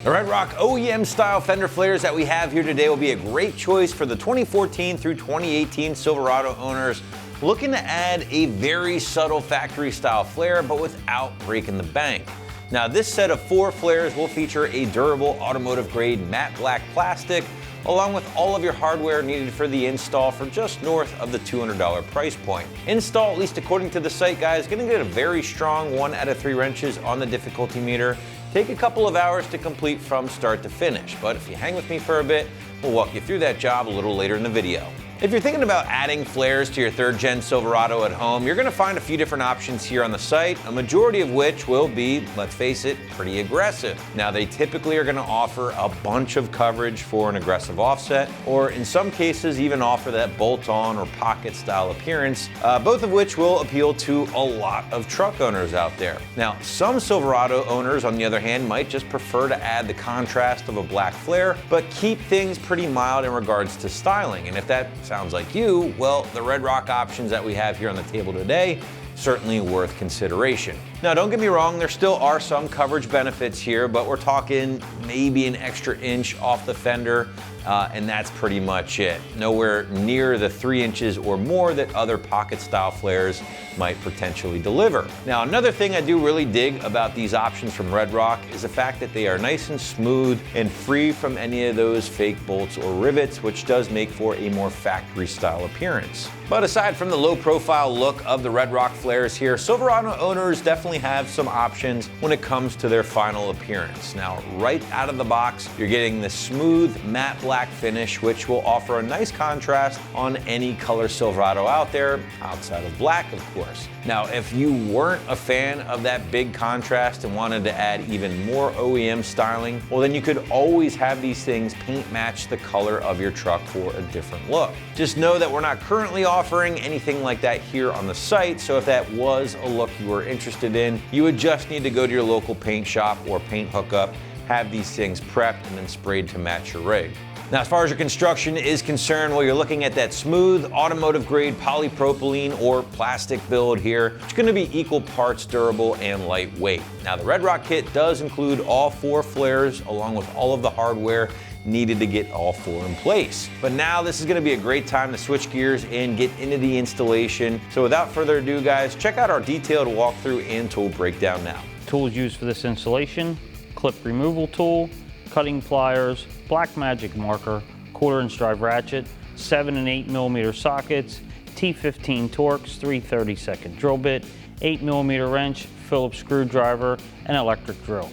The Red Rock OEM style fender flares that we have here today will be a great choice for the 2014 through 2018 Silverado owners looking to add a very subtle factory style flare but without breaking the bank. Now this set of 4 flares will feature a durable automotive grade matte black plastic along with all of your hardware needed for the install for just north of the $200 price point. Install, at least according to the site, guys, gonna get a very strong 1 out of 3 wrenches on the difficulty meter. Take a couple of hours to complete from start to finish, but if you hang with me for a bit, we'll walk you through that job a little later in the video. If you're thinking about adding flares to your 3rd gen Silverado at home, you're gonna find a few different options here on the site, a majority of which will be, let's face it, pretty aggressive. Now they typically are gonna offer a bunch of coverage for an aggressive offset, or in some cases even offer that bolt-on or pocket style appearance, both of which will appeal to a lot of truck owners out there. Now some Silverado owners, on the other hand, might just prefer to add the contrast of a black flare, but keep things pretty mild in regards to styling. And if that sounds like you, well, the Red Rock options that we have here on the table today, certainly worth consideration. Now don't get me wrong, there still are some coverage benefits here, but we're talking maybe an extra inch off the fender, and that's pretty much it. Nowhere near the 3 inches or more that other pocket style flares might potentially deliver. Now another thing I do really dig about these options from Red Rock is the fact that they are nice and smooth and free from any of those fake bolts or rivets, which does make for a more factory style appearance. But aside from the low profile look of the Red Rock flares here, Silverado owners definitely have some options when it comes to their final appearance. Now right out of the box, you're getting the smooth matte black finish, which will offer a nice contrast on any color Silverado out there, outside of black of course. Now if you weren't a fan of that big contrast and wanted to add even more OEM styling, well then you could always have these things paint match the color of your truck for a different look. Just know that we're not currently offering anything like that here on the site, so if that was a look you were interested in, you would just need to go to your local paint shop or paint hookup, have these things prepped and then sprayed to match your rig. Now, as far as your construction is concerned, well, you're looking at that smooth automotive grade polypropylene or plastic build here. It's gonna be equal parts durable and lightweight. Now, the Red Rock kit does include all 4 flares along with all of the hardware needed to get all 4 in place. But now this is gonna be a great time to switch gears and get into the installation. So without further ado, guys, check out our detailed walkthrough and tool breakdown now. Tools used for this installation: clip removal tool, cutting pliers, black magic marker, 1/4" drive ratchet, 7 and 8 millimeter sockets, T15 Torx, 3/32 drill bit, 8 millimeter wrench, Phillips screwdriver, and electric drill.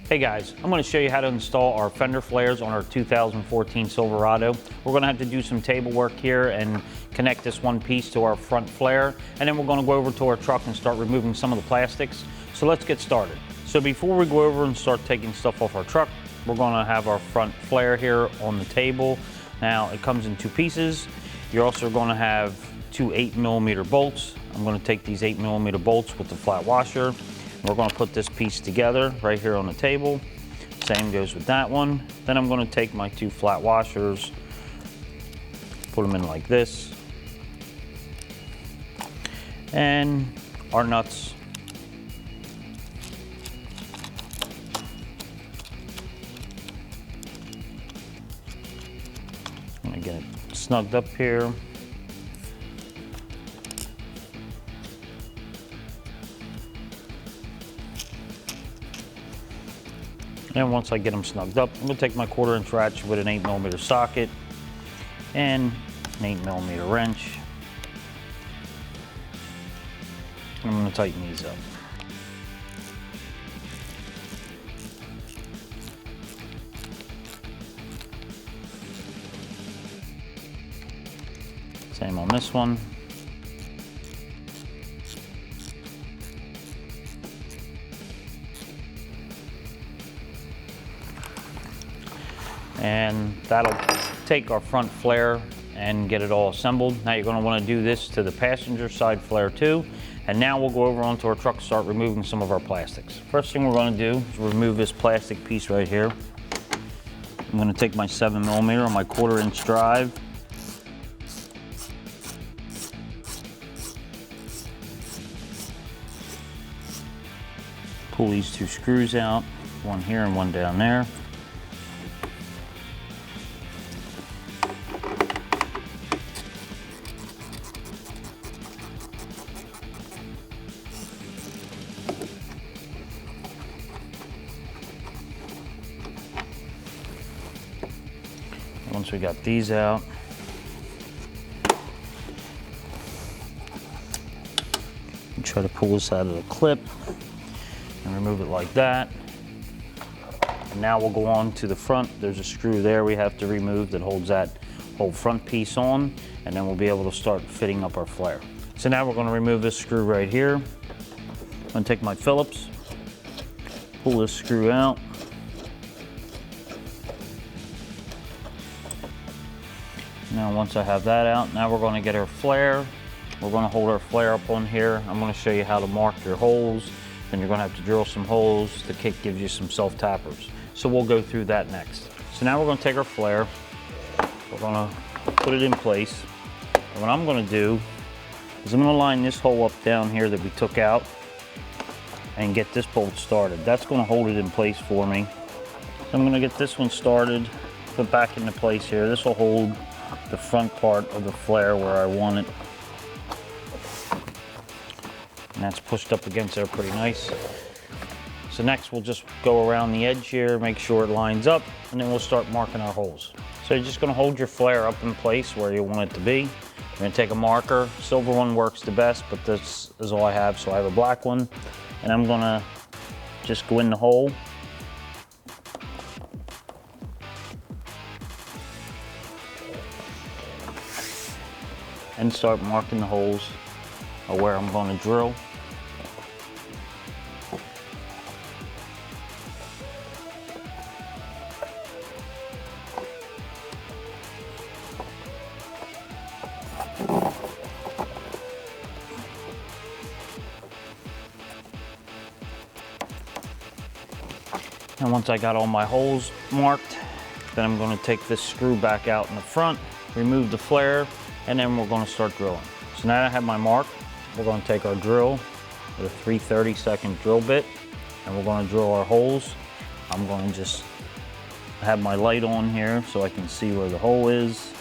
Hey guys, I'm going to show you how to install our fender flares on our 2014 Silverado. We're going to have to do some table work here and connect this one piece to our front flare, and then we're going to go over to our truck and start removing some of the plastics. So let's get started. So before we go over and start taking stuff off our truck, we're going to have our front flare here on the table. Now it comes in 2 pieces. You're also going to have 2 8 millimeter bolts. I'm going to take these 8 millimeter bolts with the flat washer. We're going to put this piece together right here on the table. Same goes with that one. Then I'm going to take my 2 flat washers, put them in like this, and our nuts. I'm going to get it snugged up here. And once I get them snugged up, I'm going to take my 1/4" ratchet with an 8 millimeter socket and an 8 millimeter wrench. I'm going to tighten these up. Same on this one. And that'll take our front flare and get it all assembled. Now you're going to want to do this to the passenger side flare too. And now we'll go over onto our truck and start removing some of our plastics. First thing we're going to do is remove this plastic piece right here. I'm going to take my 7 millimeter on my 1/4" drive. Pull these 2 screws out, one here and one down there. Once we got these out, try to pull this out of the clip and remove it like that. And now we'll go on to the front. There's a screw there we have to remove that holds that whole front piece on, and then we'll be able to start fitting up our flare. So now we're going to remove this screw right here. I'm going to take my Phillips, pull this screw out. Now once I have that out, now we're going to get our flare. We're going to hold our flare up on here. I'm going to show you how to mark your holes. Then you're going to have to drill some holes. The kit gives you some self-tappers. So we'll go through that next. So now we're going to take our flare. We're going to put it in place. And what I'm going to do is I'm going to line this hole up down here that we took out and get this bolt started. That's going to hold it in place for me. So I'm going to get this one started, put back into place here. This will hold the front part of the flare where I want it. And that's pushed up against there pretty nice. So next we'll just go around the edge here, make sure it lines up, and then we'll start marking our holes. So you're just gonna hold your flare up in place where you want it to be. You're gonna take a marker. Silver one works the best, but this is all I have, so I have a black one. And I'm gonna just go in the hole. And start marking the holes of where I'm going to drill. And once I got all my holes marked, then I'm going to take this screw back out in the front, remove the flare, and then we're going to start drilling. So now I have my mark. We're going to take our drill with a 3/32 drill bit, and we're going to drill our holes. I'm going to just have my light on here so I can see where the hole is.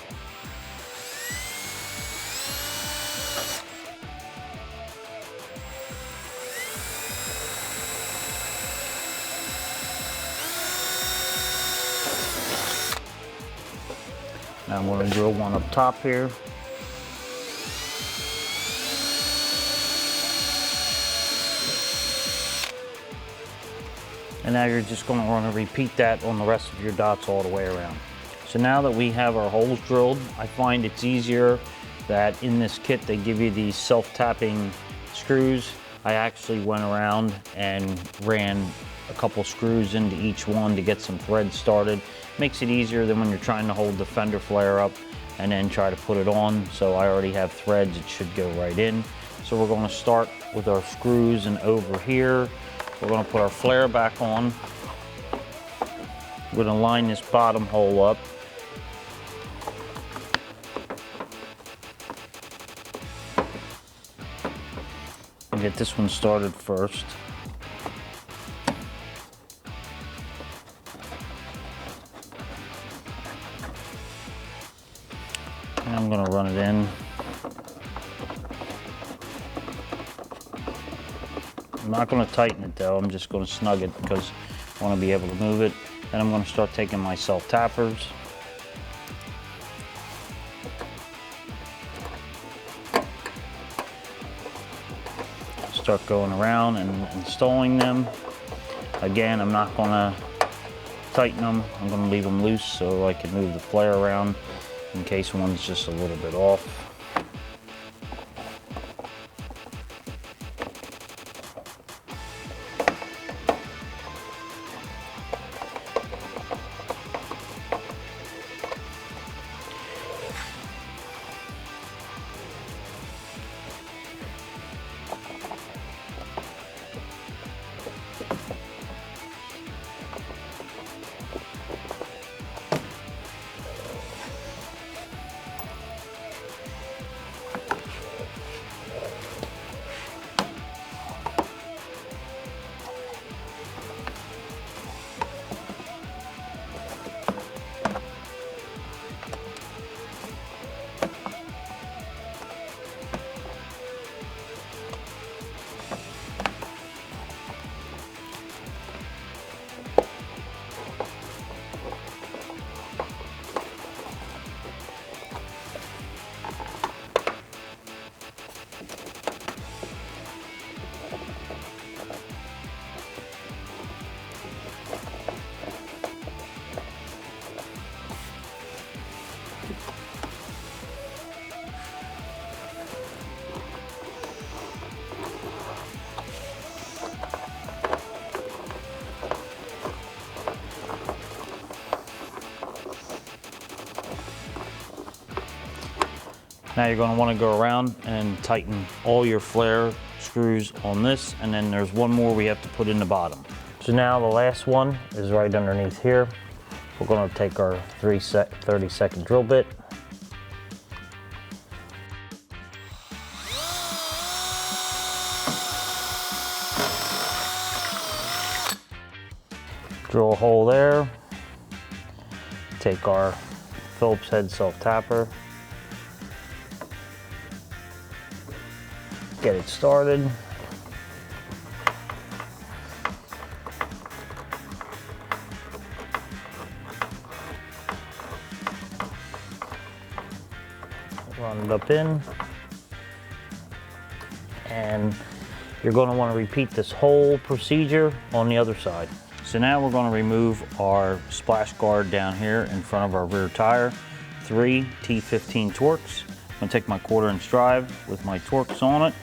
Now I'm going to drill one up top here. And now you're just going to want to repeat that on the rest of your dots all the way around. So now that we have our holes drilled, I find it's easier that in this kit they give you these self-tapping screws. I actually went around and ran a couple screws into each one to get some threads started. Makes it easier than when you're trying to hold the fender flare up and then try to put it on. So I already have threads, it should go right in. So we're going to start with our screws, and over here we're going to put our flare back on. We're going to line this bottom hole up. And get this one started first. And I'm going to run it in. I'm not going to tighten it though, I'm just going to snug it because I want to be able to move it. Then I'm going to start taking my self-tappers. Start going around and installing them. Again, I'm not going to tighten them, I'm going to leave them loose so I can move the flare around in case one's just a little bit off. Now you're going to want to go around and tighten all your flare screws on this, and then there's one more we have to put in the bottom. So now the last one is right underneath here. We're going to take our 30-second drill bit. Drill a hole there. Take our Phillips head self-tapper. Get it started. Run it up in. And you're going to want to repeat this whole procedure on the other side. So now we're going to remove our splash guard down here in front of our rear tire. 3 T15 Torx. I'm going to take my 1/4" drive with my Torx on it.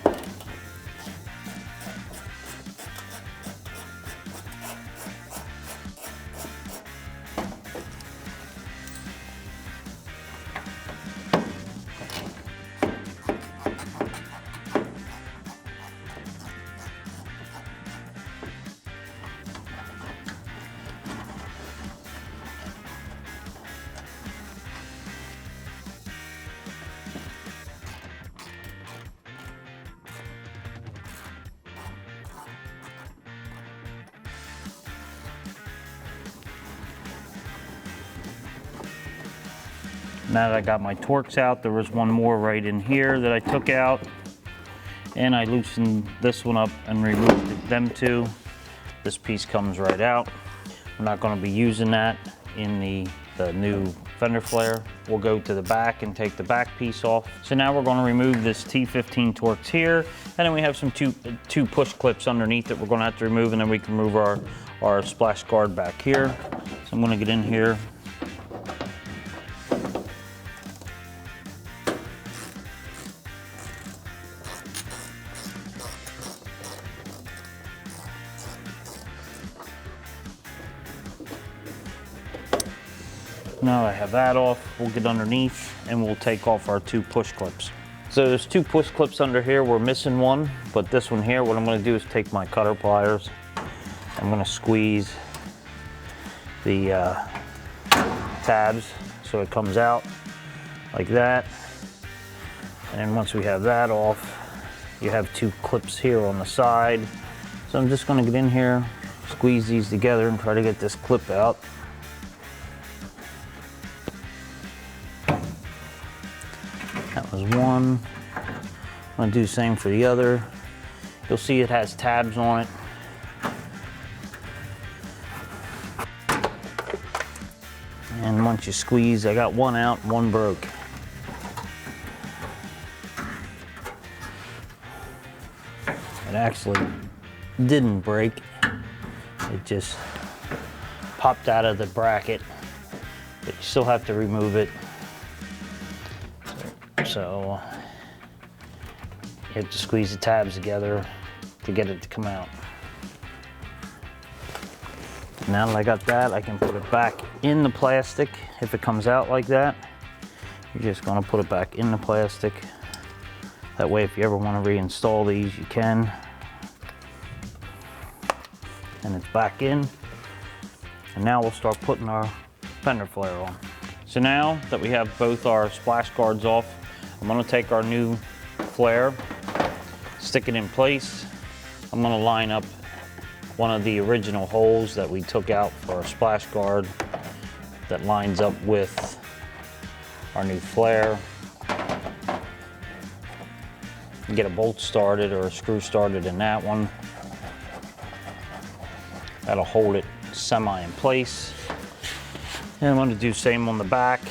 Now that I got my Torx out, there was one more right in here that I took out, and I loosened this one up and removed them two. This piece comes right out. We're not going to be using that in the new fender flare. We'll go to the back and take the back piece off. So now we're going to remove this T15 Torx here, and then we have some two push clips underneath that we're going to have to remove, and then we can remove our splash guard back here. So I'm going to get in here. Now I have that off, we'll get underneath and we'll take off our 2 push clips. So there's 2 push clips under here. We're missing one, but this one here, what I'm going to do is take my cutter pliers. I'm going to squeeze the tabs so it comes out like that. And then once we have that off, you have 2 clips here on the side. So I'm just going to get in here, squeeze these together and try to get this clip out. That was one. I'm gonna do the same for the other. You'll see it has tabs on it. And once you squeeze, I got one out, one broke. It actually didn't break. It just popped out of the bracket, but you still have to remove it. So you have to squeeze the tabs together to get it to come out. Now that I got that, I can put it back in the plastic. If it comes out like that, you're just gonna put it back in the plastic. That way, if you ever want to reinstall these, you can. And it's back in. And now we'll start putting our fender flare on. So now that we have both our splash guards off, I'm going to take our new flare, stick it in place. I'm going to line up one of the original holes that we took out for our splash guard that lines up with our new flare. Get a bolt started or a screw started in that one. That'll hold it semi in place. And I'm going to do the same on the back.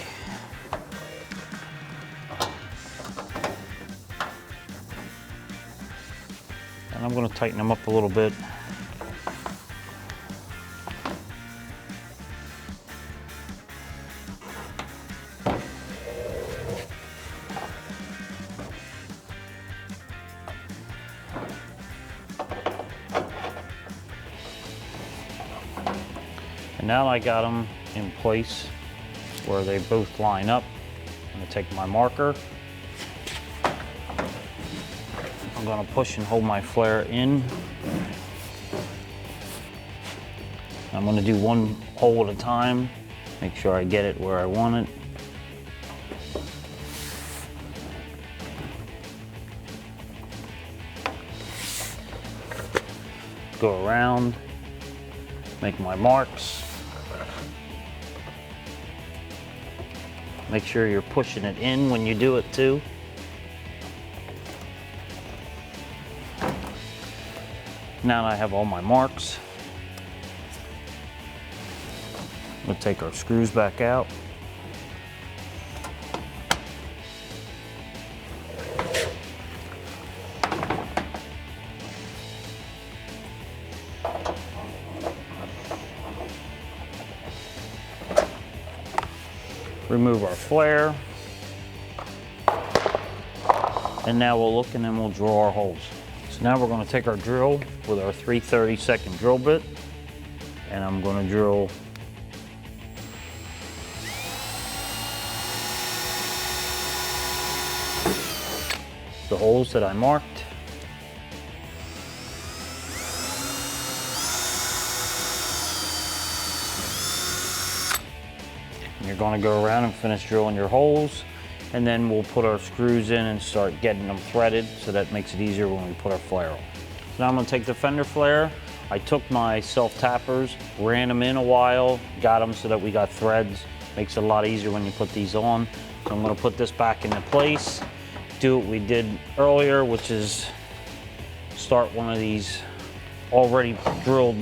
And I'm going to tighten them up a little bit. And now I got them in place where they both line up. I'm going to take my marker I'm gonna push and hold my flare in. I'm gonna do one hole at a time, make sure I get it where I want it. Go around, make my marks. Make sure you're pushing it in when you do it too. Now that I have all my marks, we'll take our screws back out. Remove our flare. And now we'll look and then we'll drill our holes. So now we're going to take our drill with our 3/32 drill bit, and I'm going to drill the holes that I marked. You're going to go around and finish drilling your holes, and then we'll put our screws in and start getting them threaded, so that makes it easier when we put our flare on. So now I'm going to take the fender flare. I took my self-tappers, ran them in a while, got them so that we got threads. Makes it a lot easier when you put these on. So I'm going to put this back into place, do what we did earlier, which is start one of these already drilled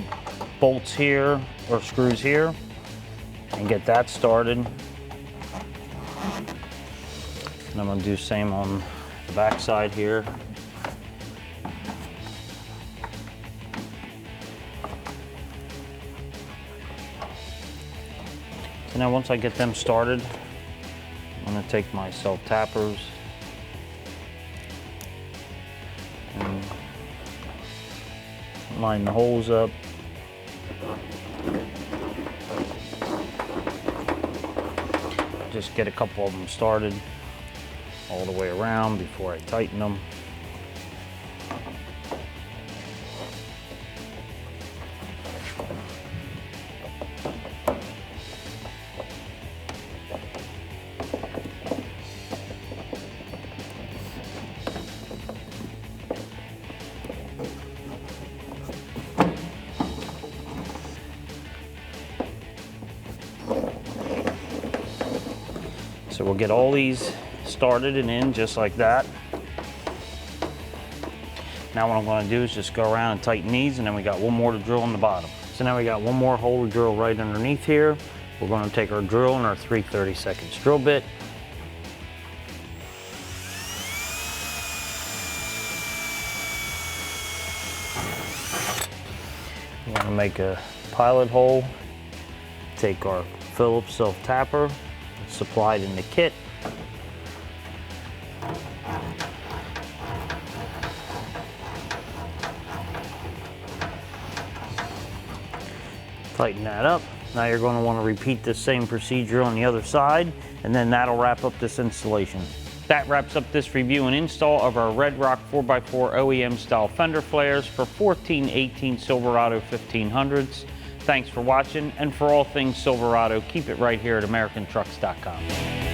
bolts here, or screws here, and get that started. And I'm going to do the same on the back side here. So now once I get them started, I'm going to take my self-tappers and line the holes up. Just get a couple of them started all the way around before I tighten them. So we'll get all these started and in just like that. Now what I'm going to do is just go around and tighten these, and then we got one more to drill on the bottom. So now we got one more hole to drill right underneath here. We're going to take our drill and our 3/32 drill bit. We're going to make a pilot hole. Take our Phillips self-tapper, supplied in the kit. Tighten that up. Now you're going to want to repeat this same procedure on the other side, and then that'll wrap up this installation. That wraps up this review and install of our Red Rock 4x4 OEM style fender flares for 1418 Silverado 1500s. Thanks for watching, and for all things Silverado, keep it right here at AmericanTrucks.com.